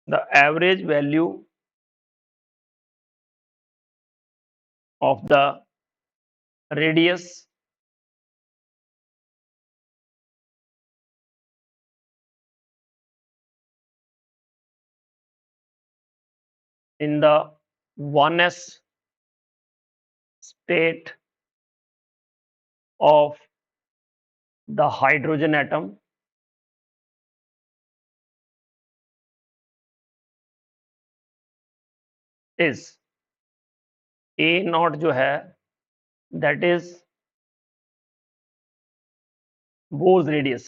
the average value of the radius in the 1s state of the hydrogen atom is a naught जो है that is Bohr's radius,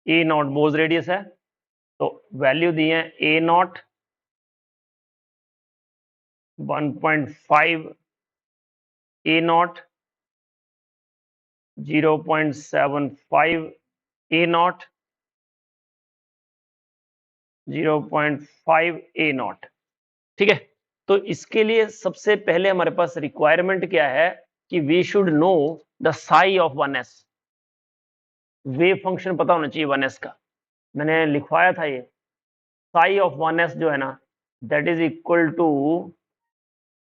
a naught Bohr's radius है, तो value दी है a naught 1.5, a naught 0.75, a naught 0.5, a naught. ठीक है, तो इसके लिए सबसे पहले हमारे पास रिक्वायरमेंट क्या है कि we should know the psi of 1s। Wave function पता होना चाहिए 1s का, मैंने लिखवाया था ये साई ऑफ 1s जो है ना that is equal to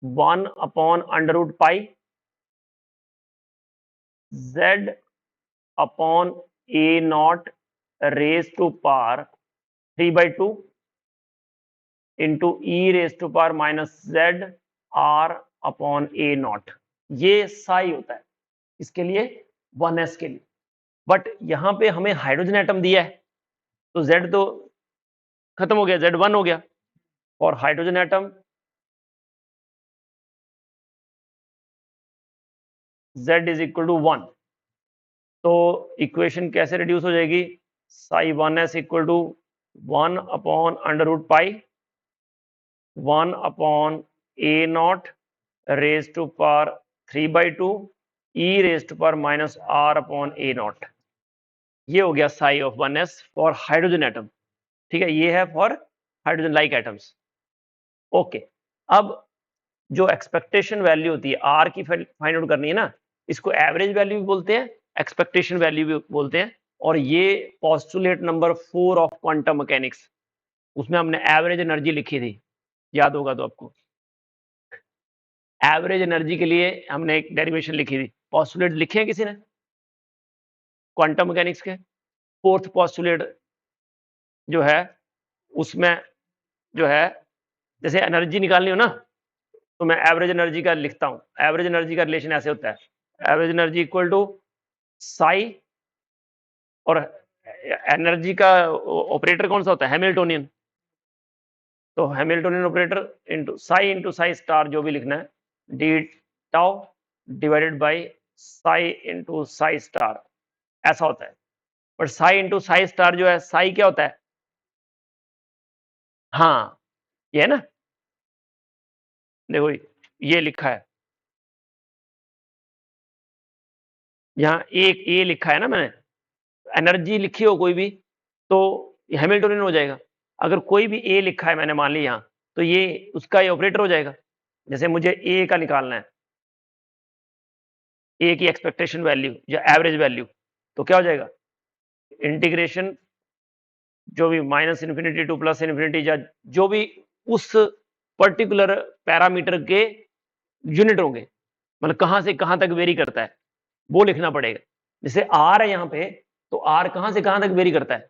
1 upon under root pi z upon a naught raise to power 3/2 into e raise to power minus z r upon a naught. ये साई होता है इसके लिए 1s के लिए। बट यहाँ पे हमें हाइड्रोजन एटम दिया है तो z तो खत्म हो गया, z1 हो गया। और hydrogen atom z is equal to 1, तो इक्वेशन कैसे रिड्यूस हो जाएगी, psi 1s equal to 1 upon under root pi 1 upon a naught raise to power 3/2 e raise to power minus r upon a naught. ये हो गया psi of 1s for hydrogen atom. ठीक है, ये है for hydrogen like atoms. Okay, अब जो expectation value होती है आर की फाइंड आउट करनी है ना, इसको एवरेज वैल्यू भी बोलते हैं, एक्सपेक्टेशन वैल्यू भी बोलते हैं। और ये postulate number 4 of quantum mechanics, उसमें हमने एवरेज एनर्जी लिखी थी, याद होगा तो आपको। एवरेज एनर्जी के लिए हमने एक डेरिवेशन लिखी थी। पोस्टुलेट लिखे हैं किसी ने क्वांटम मैकेनिक्स के? फोर्थ पोस्टुलेट जो है उसमें जो है जैसे एनर्जी निकालनी हो ना तो मैं एवरेज एनर्जी का लिखता हूं। एवरेज एनर्जी का रिलेशन ऐसे होता है, average energy equal to psi, और एनर्जी का ऑपरेटर कौन सा होता है, हैमिल्टोनियन। तो Hamiltonian operator into Sai star जो भी लिखना है, D tau divided by Sai into Sai star, ऐसा होता है। पर साई इंटू साई स्टार जो है, साई क्या होता है, हाँ ये है ना, देखो ये लिखा है यहाँ, एक ए लिखा है ना मैंने, एनर्जी लिखी हो कोई भी तो हैमिल्टोनियन हो जाएगा। अगर कोई भी ए लिखा है मैंने मान ली यहाँ, तो ये उसका ये ऑपरेटर हो जाएगा। जैसे मुझे ए का निकालना है, ए की एक्सपेक्टेशन वैल्यू या एवरेज वैल्यू, तो क्या हो जाएगा, इंटीग्रेशन जो भी minus infinity two plus infinity, या जो भी उस पर्टिकुलर पैरामीटर के यूनिट होंगे, मतलब कहां से कहां तक वेरी करता है वो लिखना पड़ेगा। जैसे आर है यहाँ पे, तो आर कहां से कहां तक वेरी करता है,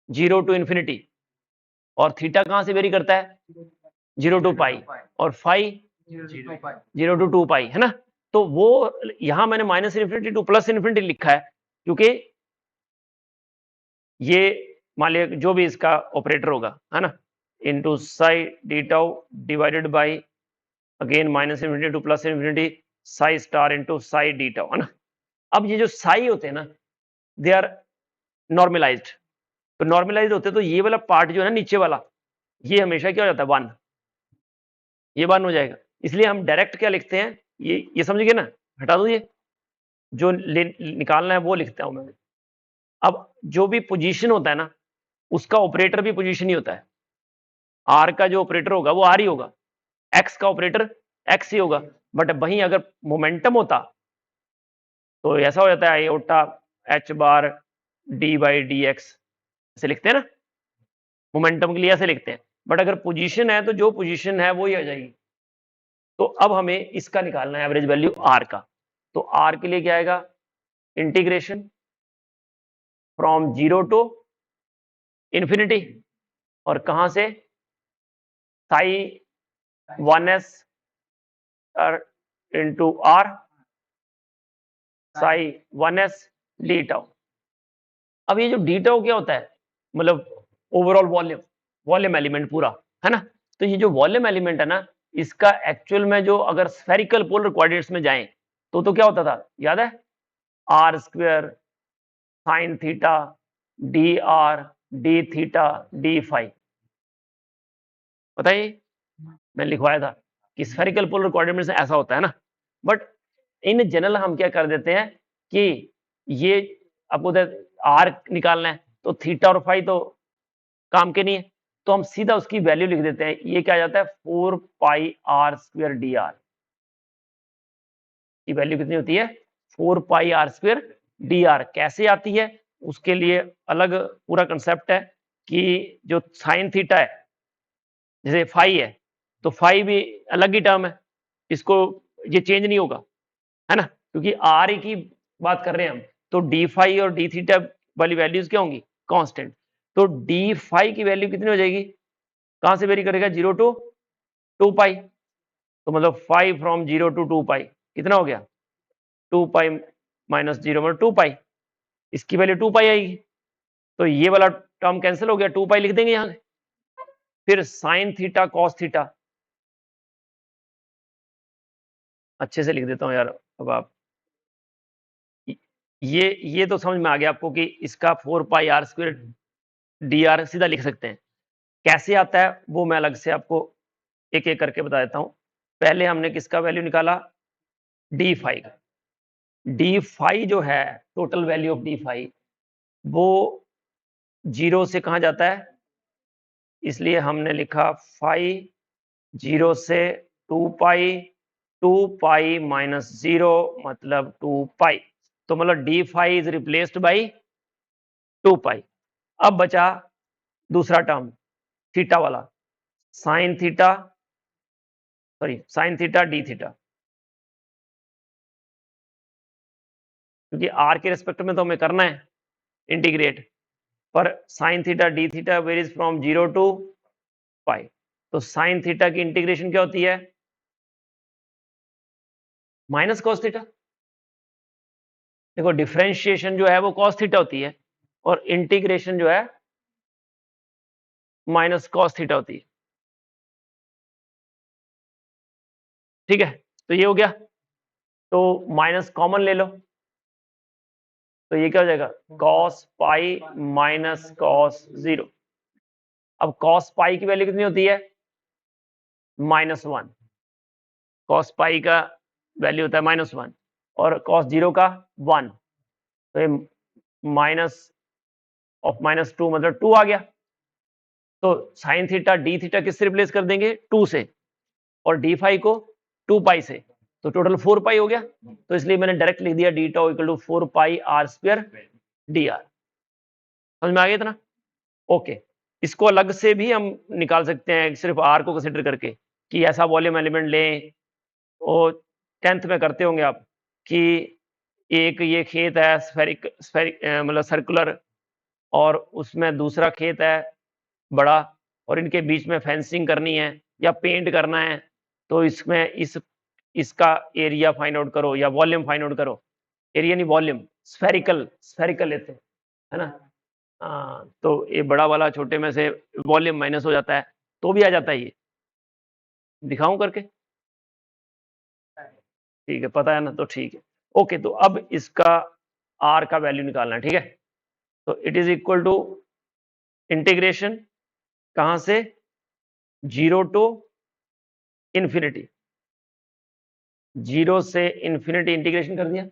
0 टू इन्फिनिटी। और थीटा कहां से वेरी करता है, 0 टू पाई। और फाई 0 टू 2 पाई, है ना। तो वो यहां मैंने minus infinity two plus infinity लिखा है क्योंकि ये मान लिया जो भी इसका ऑपरेटर होगा, है ना, into Sai D tau divided by again minus infinity two plus infinity Sai star into Sai D tau, है ना। अब ये जो साई होते हैं ना, दे आर नॉर्मलाइज्ड। तो नॉर्मलाइज होते तो ये वाला पार्ट जो है ना नीचे वाला, ये हमेशा क्या हो जाता है, 1, ये 1 हो जाएगा। इसलिए हम डायरेक्ट क्या लिखते हैं, ये समझ गए ना, हटा दो, ये जो निकालना है वो लिखता हूं मैं। अब जो भी पोजीशन होता है ना, उसका ऑपरेटर भी पोजीशन ही होता है। आर का जो ऑपरेटर होगा वो आर ही होगा, एक्स का ऑपरेटर एक्स ही होगा। बट वहीं अगर मोमेंटम होता तो ऐसा हो जाता है iota H bar D by D x, ऐसे लिखते हैं ना। मोमेंटम के लिए ऐसे लिखते हैं, बट अगर पोजीशन है तो जो पोजीशन है वो ही आ जाएगी। तो अब हमें इसका निकालना है एवरेज वैल्यू आर का। तो आर के लिए क्या आएगा, इंटीग्रेशन फ्रॉम 0 टू इंफिनिटी, और कहां से, psi 1s into r psi 1s d tau. अब ये जो डी टाउ क्या होता है, मतलब ओवरऑल वॉल्यूम, वॉल्यूम एलिमेंट पूरा, है ना। तो ये जो वॉल्यूम एलिमेंट है ना, इसका एक्चुअल में जो अगर स्फेरिकल पोलर कोऑर्डिनेट्स में जाएं तो क्या होता था, याद है, r square sine theta d r d theta d phi, बताइए, मैं लिखवाया था कि स्फेरिकल पोलर कोऑर्डिनेट्स में ऐसा होता है ना। बट इन जनरल हम क्या कर देते हैं कि ये आपको आर निकालना है तो थीटा और फाई तो काम के नहीं है, तो हम सीधा उसकी वैल्यू लिख देते हैं। ये क्या आ जाता है, 4 pi r square d are की वैल्यू कितनी होती है, 4 pi r square d are. कैसे आती है उसके लिए अलग पूरा कंसेप्ट है कि जो साइन थीटा है, जैसे फाई है, तो फाई भी अलग ही टर्म है, इसको ये चेंज नहीं होगा, है ना, क्योंकि आर ही की बात कर रहे हैं हम। तो डी फाई और डी थीटा वाली वैल्यूज क्या होंगी, कांस्टेंट। तो डी फाई की वैल्यू कितनी हो जाएगी, कहां से वेरी करेगा, 0 टू 2 पाई। तो मतलब 5 फ्रॉम 0 टू 2 पाई कितना हो गया, 2 पाई माइनस 0 मतलब 2 पाई, इसकी वैल्यू 2 पाई आएगी। तो ये वाला टर्म कैंसिल हो गया, 2 पाई लिख देंगे यहां। फिर साइन थीटा कॉस थीटा, अच्छे से लिख देता हूं यार अब आप, ये तो समझ में आ गया आपको कि इसका 4 pi r square d are सीधा लिख सकते हैं। कैसे आता है वो मैं अलग से आपको एक एक करके बता देता हूं। पहले हमने किसका वैल्यू निकाला, डी फाई का। डी फाई जो है, total value of d phi, वो 0 से कहां जाता है, इसलिए हमने लिखा फाई 0 से 2 पाई, 2 पाई माइनस 0 मतलब 2 पाई। तो मतलब d phi is replaced by 2 pi. अब बचा दूसरा टर्म थीटा वाला, sine theta, sorry sine theta d theta, क्योंकि आर के रिस्पेक्ट में तो हमें करना है इंटीग्रेट, पर sine theta d theta varies from 0 to pi. तो साइन थीटा की इंटीग्रेशन क्या होती है, माइनस कॉस थीटा। देखो डिफरेंशिएशन जो है वो कॉस थीटा होती है, और इंटीग्रेशन जो है माइनस कॉस थीटा होती है, ठीक है। तो ये हो गया, तो माइनस कॉमन ले लो, तो ये क्या हो जाएगा, कॉस पाई माइनस कॉस 0। अब कॉस पाई की वैल्यू कितनी होती है, -1। कॉस पाई का वैल्यू होता है -1, और कॉस 0 का 1। तो ये माइनस ऑफ -2 मतलब 2 आ गया। तो साइन थीटा डी थीटा किससे रिप्लेस कर देंगे, 2 से, और डी फाई को 2 पाई से, तो टोटल 4 पाई हो गया। तो इसलिए मैंने डायरेक्ट लिख दिया d tau equal to 4 pi r square d r. समझ में आ गया इतना, ओके। इसको अलग से भी हम निकाल सकते हैं सिर्फ आर को कंसिडर करके, कि ऐसा वॉल्यूम एलिमेंट लें, और 10th में करते होंगे आप कि एक ये खेत है स्फेरिक स्फेरिक मतलब सर्कुलर, और उसमें दूसरा खेत है बड़ा, और इनके बीच में फेंसिंग करनी है या पेंट करना है, तो इसमें इसका एरिया फाइंड आउट करो या वॉल्यूम फाइंड आउट करो। एरिया नहीं वॉल्यूम, स्फेरिकल स्फेरिकल लेते हैं, है ना। हाँ, तो ये बड़ा वाला छोटे में से वॉल्यूम माइनस हो जाता है, तो भी आ जाता है ये, दिखाऊं करके, ठीक है, पता है ना, तो ठीक है, ओके। तो अब इसका आर का वैल्यू निकालना है, ठीक है। तो it is equal to integration कहां से, 0 टू इन्फिनिटी, 0 से इन्फिनिटी इंटीग्रेशन कर दिया,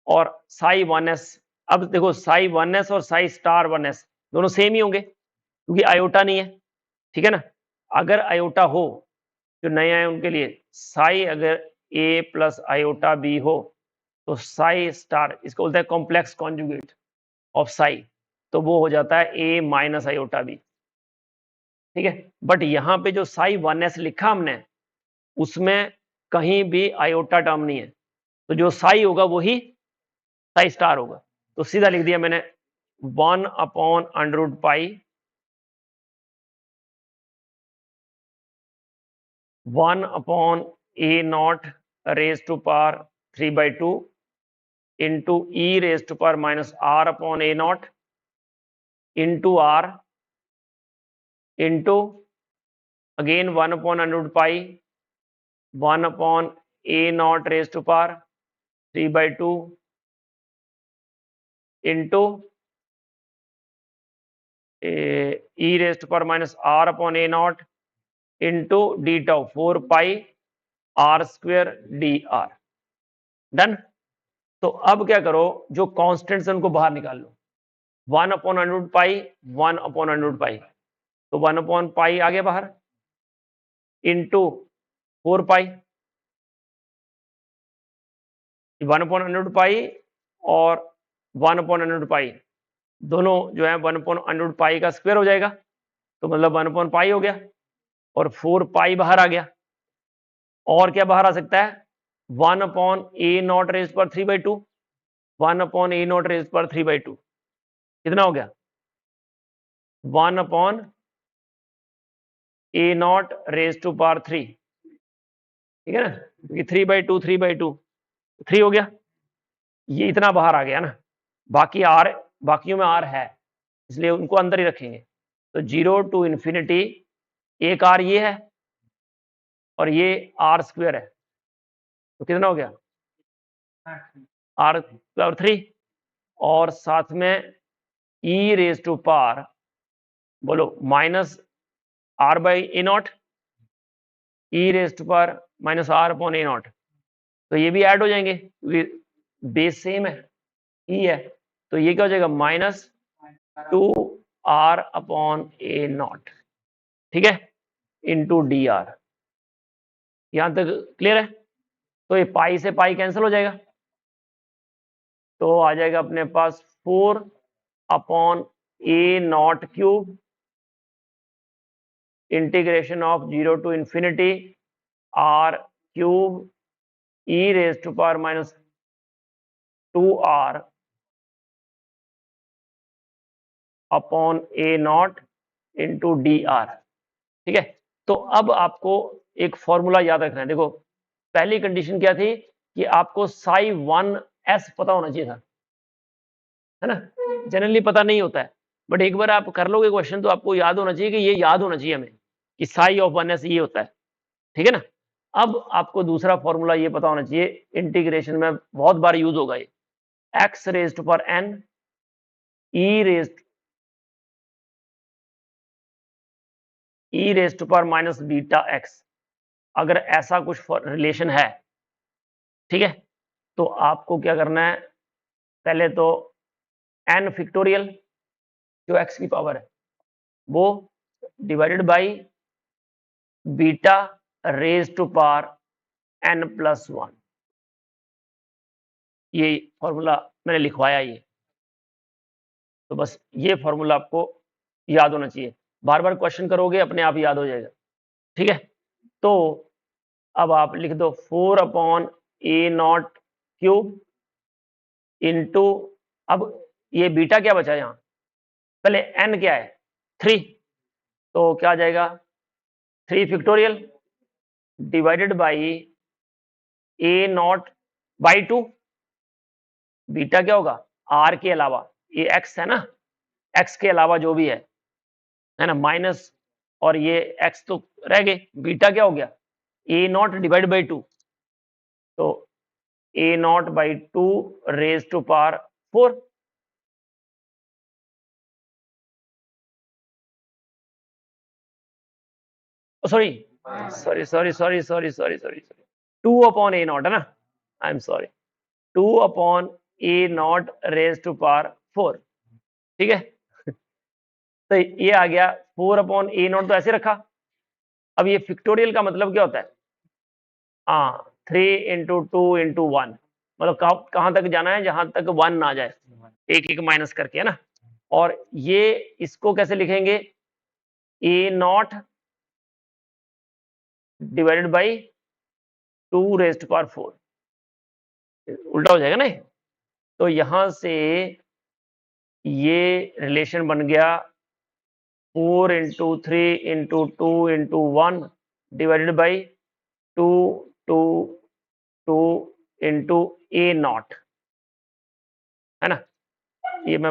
और साई 1s। अब देखो साई 1s और साई स्टार 1s दोनों सेम ही होंगे, क्योंकि आयोटा नहीं है, ठीक है ना। अगर आयोटा हो, जो नए आए उनके लिए, साई अगर a प्लस आयोटा b हो, तो साई स्टार, इसको बोलते हैं कॉम्प्लेक्स कॉन्जुगेट ऑफ साई, तो वो हो जाता है a माइनस आयोटा b। ठीक है। बट यहाँ पे जो साई 1s लिखा हमने उसमें कहीं भी आयोटा टर्म नहीं है, तो जो साई होगा वही साई स्टार होगा। तो सीधा लिख दिया मैंने 1/√पाई 1/a0 raised to power 3/2 into e raised to power minus r/a0 into r into again 1/√pi 1/a0 raised to power 3/2 into e raised to power minus r/a0 into d tau 4 pi r square dr। Done. तो अब क्या करो, जो constants हैं उनको बाहर निकाल लो। 1/√पाई 1/√पाई, तो 1/पाई आ गया बाहर, इंटू 4 पाई, 1/√पाई और 1/√पाई दोनों जो है 1/√पाई का स्क्वायर हो जाएगा, तो मतलब 1/पाई हो गया और 4 पाई बाहर आ गया। और क्या बाहर आ सकता है, 1/a0 रेज़ पर 3/2, 1/a0 रेज़ पर 3/2 कितना हो गया, 1/a0 रेज़ टू पावर 3, ठीक है ना, क्योंकि 3/2 3/2 3 हो गया, ये इतना बाहर आ गया ना। बाकी आर, बाकियों में आर है इसलिए उनको अंदर ही रखेंगे। तो 0 टू इन्फिनिटी एक आर ये है और ये आर स्क्वायर है, तो कितना हो गया आर पावर 3 और साथ में ई रेज टू पावर बोलो minus r by a naught, e raise to power minus r upon a naught, तो ये भी ऐड हो जाएंगे क्योंकि बेस सेम है, ई है, तो ये क्या हो जाएगा minus 2r upon a naught, ठीक है, इंटू डी आर। यहां तक क्लियर है। तो ये पाई से पाई कैंसिल हो जाएगा, तो आ जाएगा अपने पास 4 upon a naught cube integration of 0 to infinity r cube e raise to power minus 2r upon a naught into d r, ठीक है। तो अब आपको एक फॉर्मूला याद रखना है। देखो पहली कंडीशन क्या थी कि आपको साई 1s पता होना चाहिए था, है ना, जनरली पता नहीं होता है, बट एक बार आप कर लोगे क्वेश्चन तो आपको याद होना चाहिए कि ये याद होना चाहिए हमें कि साई ऑफ 1s ये होता है, ठीक है ना। अब आपको दूसरा फॉर्मूला ये पता होना चाहिए, इंटीग्रेशन में बहुत बार यूज होगा ये, x raise to power n e raise to power minus beta x, अगर ऐसा कुछ रिलेशन है, ठीक है, तो आपको क्या करना है, पहले तो n फैक्टोरियल जो x की पावर है वो divided by beta raise to power n plus 1, ये फॉर्मूला मैंने लिखवाया ये, तो बस ये फॉर्मूला आपको याद होना चाहिए, बार बार क्वेश्चन करोगे अपने आप याद हो जाएगा, ठीक है। तो अब आप लिख दो 4 upon a naught cube into, अब ये बीटा क्या बचा यहाँ, पहले n क्या है 3, तो क्या आ जाएगा 3 factorial divided by a naught by 2, beta क्या होगा r के अलावा, ये x है ना, x के अलावा जो भी है ना, माइनस और ये x तो रह गए, बीटा क्या हो गया ए नॉट डिवाइड बाई 2, तो a naught by 2 raise to power 4, sorry sorry sorry sorry sorry sorry sorry 2 upon a naught है ना, I am sorry 2 upon a naught raise to power 4, ठीक है। तो ये आ गया 4 अपॉन ए नॉट, तो ऐसे रखा। अब ये फिक्टोरियल का मतलब क्या होता है, हाँ 3 इंटू 2 इंटू 1, मतलब कहाँ तक जाना है जहां तक 1 ना जाए, एक एक माइनस करके, है ना। और ये इसको कैसे लिखेंगे, ए नॉट डिवाइडेड बाई 2⁴, उल्टा हो जाएगा ना। तो यहां से ये रिलेशन बन गया 4 into 3 into 2 into 1 divided by 2 2 2 into A naught, है ना। ये मैं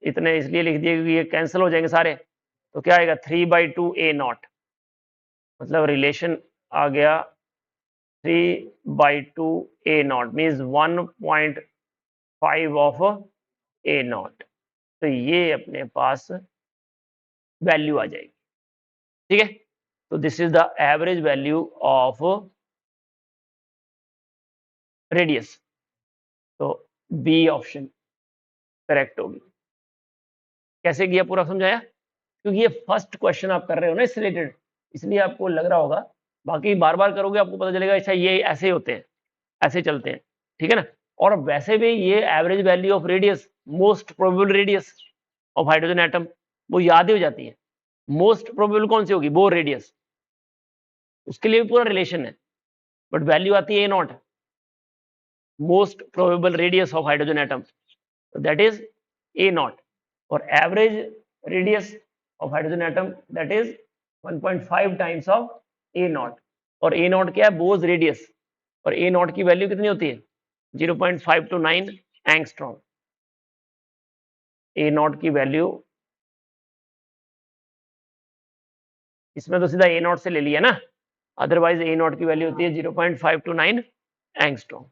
इतने इसलिए लिख दिया क्योंकि ये कैंसिल हो जाएंगे सारे। तो क्या आएगा 3/2 ए नॉट, मतलब रिलेशन आ गया 3/2 a naught means 1.5 of a naught. तो ये अपने पास वैल्यू आ जाएगी, ठीक है। तो this is the average value of radius. तो बी ऑप्शन करेक्ट होगी। कैसे किया पूरा समझाया, क्योंकि ये फर्स्ट क्वेश्चन आप कर रहे हो ना इससे रिलेटेड, इसलिए आपको लग रहा होगा। बाकी बार बार करोगे आपको पता चलेगा अच्छा ये ऐसे होते हैं, ऐसे चलते हैं, ठीक है ना। और वैसे भी ये average value of radius, most probable radius of hydrogen atom, वो याद ही हो जाती है। मोस्ट प्रोबेबल कौन सी होगी, बोर रेडियस, उसके लिए भी पूरा रिलेशन है, बट वैल्यू आती है a naught, most probable radius of hydrogen atom, that is a naught. और average radius of hydrogen atom that is 1.5 times of a naught. और ए नॉट क्या है, बोज रेडियस, और ए नॉट की value कितनी होती है 0.529 एंगस्ट्रॉम। ए नॉट की वैल्यू इसमें तो सीधा ए नॉट से ले लिया ना, अदरवाइज ए नॉट की वैल्यू होती है 0.529 एंगस्ट्रॉम।